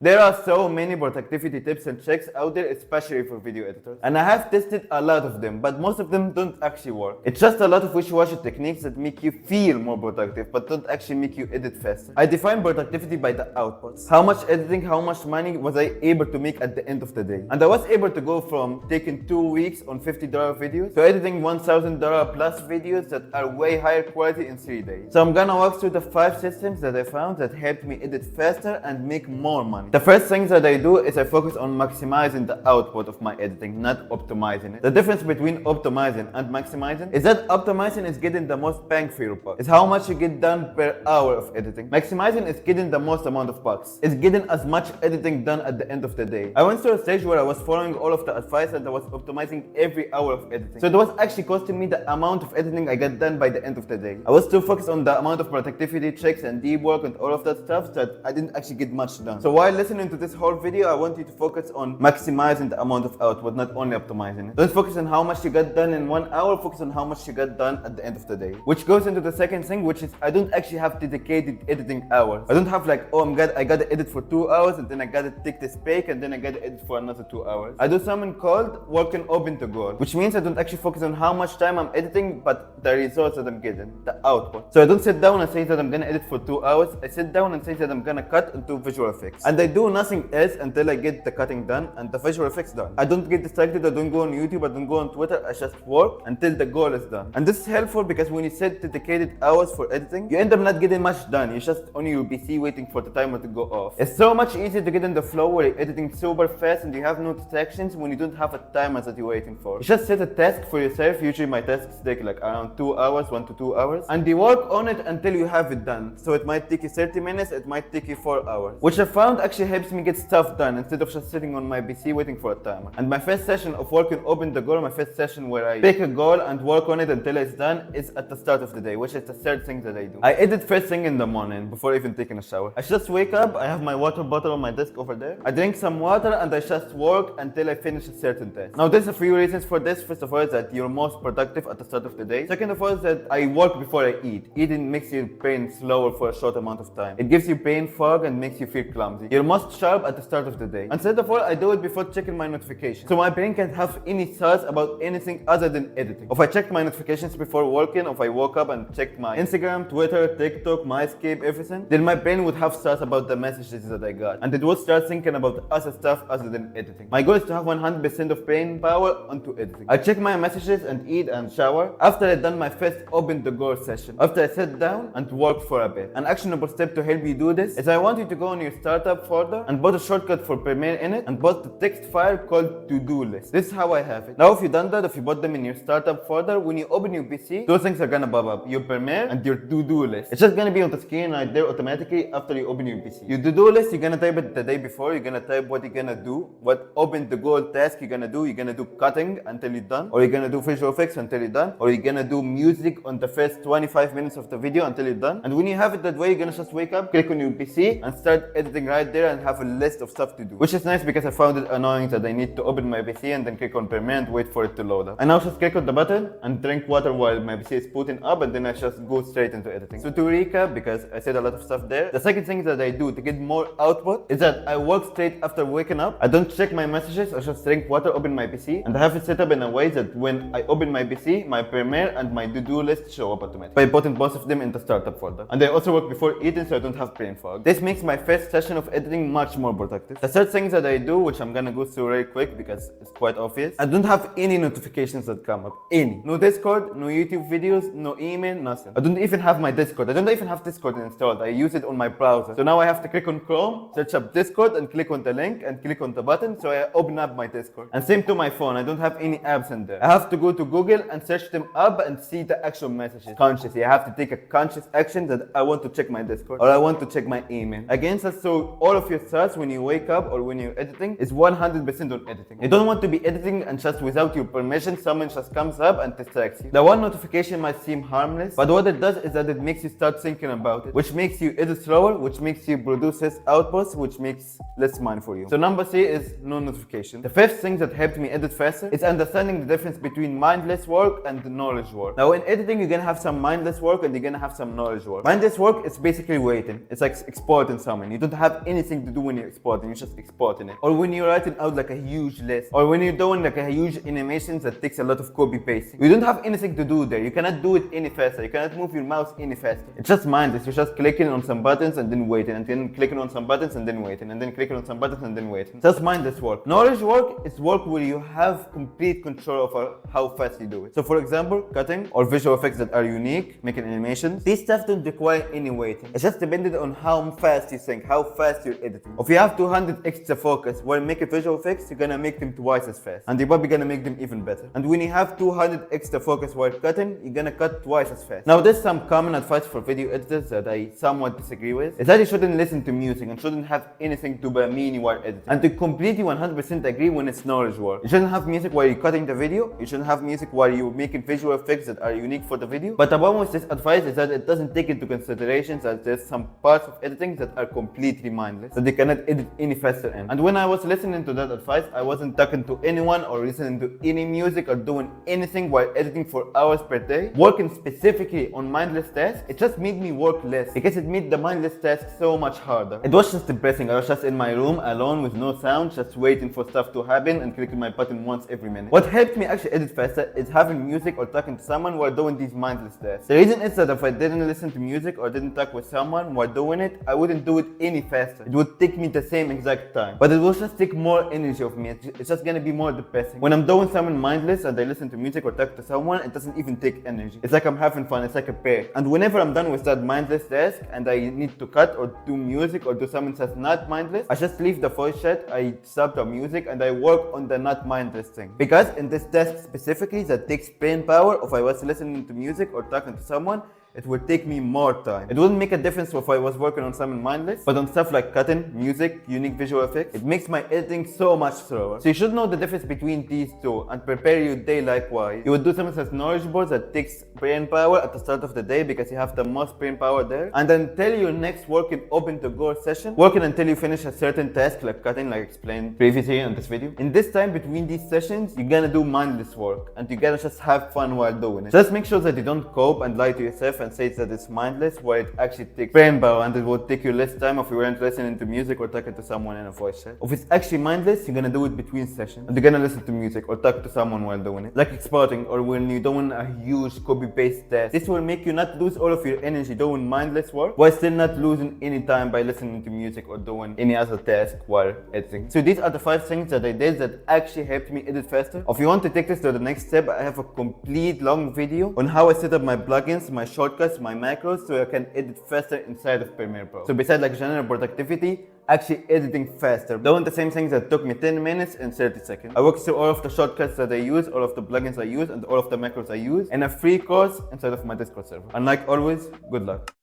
There are so many productivity tips and tricks out there, especially for video editors. And I have tested a lot of them, but most of them don't actually work. It's just a lot of wishy-washy techniques that make you feel more productive, but don't actually make you edit faster. I define productivity by the outputs. How much editing, how much money was I able to make at the end of the day? And I was able to go from taking 2 weeks on $50 videos to editing $1,000 plus videos that are way higher quality in 3 days. So I'm gonna walk through the 5 systems that I found that helped me edit faster and make more money. The first thing that I do is I focus on maximizing the output of my editing, not optimizing it. The difference between optimizing and maximizing is that optimizing is getting the most bang for your buck. It's how much you get done per hour of editing. Maximizing is getting the most amount of bucks. It's getting as much editing done at the end of the day. I went through a stage where I was following all of the advice and I was optimizing every hour of editing. So it was actually costing me the amount of editing I got done by the end of the day. I was too focused on the amount of productivity checks and deep work and all of that stuff that I didn't actually get much done. So while listening to this whole video, I want you to focus on maximizing the amount of output, not only optimizing it. Don't focus on how much you got done in 1 hour, focus on how much you got done at the end of the day. Which goes into the second thing, which is I don't actually have dedicated editing hours. I don't have like, oh, I gotta edit for 2 hours and then I gotta take this break and then I gotta edit for another 2 hours. I do something called working open to goal, which means I don't actually focus on how much time I'm editing, but the results that I'm getting, the output. So I don't sit down and say that I'm gonna edit for 2 hours. I sit down and say that I'm gonna cut into visual effects. And I do nothing else until I get the cutting done and the visual effects done. I don't get distracted, I don't go on YouTube, I don't go on Twitter, I just work until the goal is done. And this is helpful because when you set dedicated hours for editing, you end up not getting much done. You're just on your PC waiting for the timer to go off. It's so much easier to get in the flow where you're editing super fast and you have no distractions when you don't have a timer that you're waiting for. You just set a task for yourself. Usually my tasks take like around 2 hours, 1 to 2 hours. And you work on it until you have it done. So it might take you 30 minutes, it might take you 4 hours. Which I found actually helps me get stuff done instead of just sitting on my PC waiting for a timer. And my first session of working open the goal, my first session where I pick a goal and work on it until it's done, is at the start of the day, which is the third thing that I do. I edit first thing in the morning before even taking a shower. I just wake up, I have my water bottle on my desk over there. I drink some water and I just work until I finish a certain task. Now there's a few reasons for this. First of all is that you're most productive at the start of the day. Second of all is that I work before I eat. Eating makes your brain slower for a short amount of time. It gives you brain fog and makes you feel clumsy. You're most sharp at the start of the day. And third of all, I do it before checking my notifications. So my brain can't have any thoughts about anything other than editing. If I checked my notifications before working, if I woke up and checked my Instagram, Twitter, TikTok, MyScape, everything, then my brain would have thoughts about the messages that I got. And it would start thinking about other stuff other than editing. My goal is to have 100% of brain power onto editing. I check my messages and eat and shower after I've done my first open the goal session. After I sit down and work for a bit. An actionable step to help you do this is I want you to go on your startup folder and put a shortcut for Premiere in it and put the text file called to-do list. This is how I have it. Now if you've done that, if you put them in your startup folder, when you open your PC, those things are gonna pop up. Your Premiere and your to-do list. It's just gonna be on the screen right there automatically after you open your PC. Your to-do list, you're gonna type it the day before. You're gonna type what you're gonna do, what open the goal task you're gonna do. You're gonna do cutting until you're done, or you're gonna do visual effects until you're done, or you're gonna do music on the first 25 minutes of the video until you're done. And when you have it that way, you're gonna just wake up, click on your PC, and start editing right there and have a list of stuff to do. Which is nice because I found it annoying that I need to open my PC and then click on Premiere and wait for it to load up. I now just click on the button and drink water while my PC is booting up, and then I just go straight into editing. So to recap, because I said a lot of stuff there, the second thing that I do to get more output is that I work straight after waking up. I don't check my messages, I just drink water, open my PC, and I have it set up in a way that when I open my PC, my Premiere and my to-do list show up automatically by putting both of them in the startup folder. And I also work before eating so I don't have brain fog. This makes my first session of editing much more productive. The third thing that I do, which I'm gonna go through really quick because it's quite obvious, I don't have any notifications that come up. Any. No Discord, no YouTube videos, no email, nothing. I don't even have my Discord. I don't even have Discord installed. I use it on my browser. So now I have to click on Chrome, search up Discord, and click on the link and click on the button so I open up my Discord. And same to my phone. I don't have any apps in there. I have to go to Google and search them up and see the actual messages consciously. I have to take a conscious action that I want to check my Discord or I want to check my email. Again, so all of your thoughts when you wake up or when you're editing is 100% on editing. You don't want to be editing and just without your permission someone just comes up and distracts you. The one notification might seem harmless, but what it does is that it makes you start thinking about it, which makes you edit slower, which makes you produce less outputs, which makes less money for you. So number 3 is no notification. The fifth thing that helped me edit faster is understanding the difference between mindless work and knowledge work. Now in editing, you're gonna have some mindless work and you're gonna have some knowledge work. Mindless work is basically waiting. It's like exporting something. You don't have any anything to do when you're exporting, you're just exporting it. Or when you're writing out like a huge list, or when you're doing like a huge animations that takes a lot of copy pasting. You don't have anything to do there. You cannot do it any faster. You cannot move your mouse any faster. It's just mindless. You're just clicking on some buttons and then waiting, and then clicking on some buttons and then waiting, and then clicking on some buttons and then waiting. Just mindless work. Knowledge work is work where you have complete control over how fast you do it. So for example, cutting or visual effects that are unique, making animations, these stuff don't require any waiting. It's just dependent on how fast you think, how fast you're editing. If you have 200 extra focus while making visual effects, you're gonna make them twice as fast, and you're probably gonna make them even better. And when you have 200 extra focus while cutting, you're gonna cut twice as fast. Now there's some common advice for video editors that I somewhat disagree with. Is that you shouldn't listen to music and shouldn't have anything to mean while editing. And to completely 100% agree when it's knowledge work. You shouldn't have music while you're cutting the video. You shouldn't have music while you're making visual effects that are unique for the video. But the problem with this advice is that it doesn't take into consideration that there's some parts of editing that are completely mindless, that they cannot edit any faster in. And when I was listening to that advice, I wasn't talking to anyone or listening to any music or doing anything while editing for hours per day, working specifically on mindless tasks. It just made me work less because it made the mindless task so much harder. It was just depressing. I was just in my room alone with no sound, just waiting for stuff to happen and clicking my button once every minute. What helped me actually edit faster is having music or talking to someone while doing these mindless tasks. The reason is that if I didn't listen to music or didn't talk with someone while doing it, I wouldn't do it any faster. It would take me the same exact time, but it will just take more energy of me. It's just gonna be more depressing. When I'm doing something mindless and I listen to music or talk to someone, it doesn't even take energy. It's like I'm having fun. It's like a break. And whenever I'm done with that mindless task and I need to cut or do music or do something that's not mindless, I just leave the voice chat, I stop the music, and I work on the not mindless thing. Because in this task specifically that takes brain power, if I was listening to music or talking to someone, it would take me more time. It wouldn't make a difference if I was working on something mindless, but on stuff like cutting, music, unique visual effects, it makes my editing so much slower. So you should know the difference between these two and prepare your day likewise. You would do something that's knowledgeable, that takes brain power at the start of the day because you have the most brain power there, and until your next working open to go session, working until you finish a certain task like cutting, like explained previously in this video. In this time between these sessions, you're gonna do mindless work and you're gonna just have fun while doing it. Just make sure that you don't cope and lie to yourself and say that it's mindless while it actually takes brain power, and it will take you less time if you weren't listening to music or talking to someone in a voice chat. If it's actually mindless, you're gonna do it between sessions and you're gonna listen to music or talk to someone while doing it. Like exporting or when you're doing a huge copy-paste test. This will make you not lose all of your energy doing mindless work while still not losing any time by listening to music or doing any other task while editing. So these are the 5 things that I did that actually helped me edit faster. If you want to take this to the next step, I have a complete long video on how I set up my plugins, my shortcuts, my macros, so I can edit faster inside of Premiere Pro. So besides like general productivity, actually editing faster, doing the same things that took me 10 minutes in 30 seconds. I walked through all of the shortcuts that I use, all of the plugins I use, and all of the macros I use in a free course inside of my Discord server. And like always, good luck.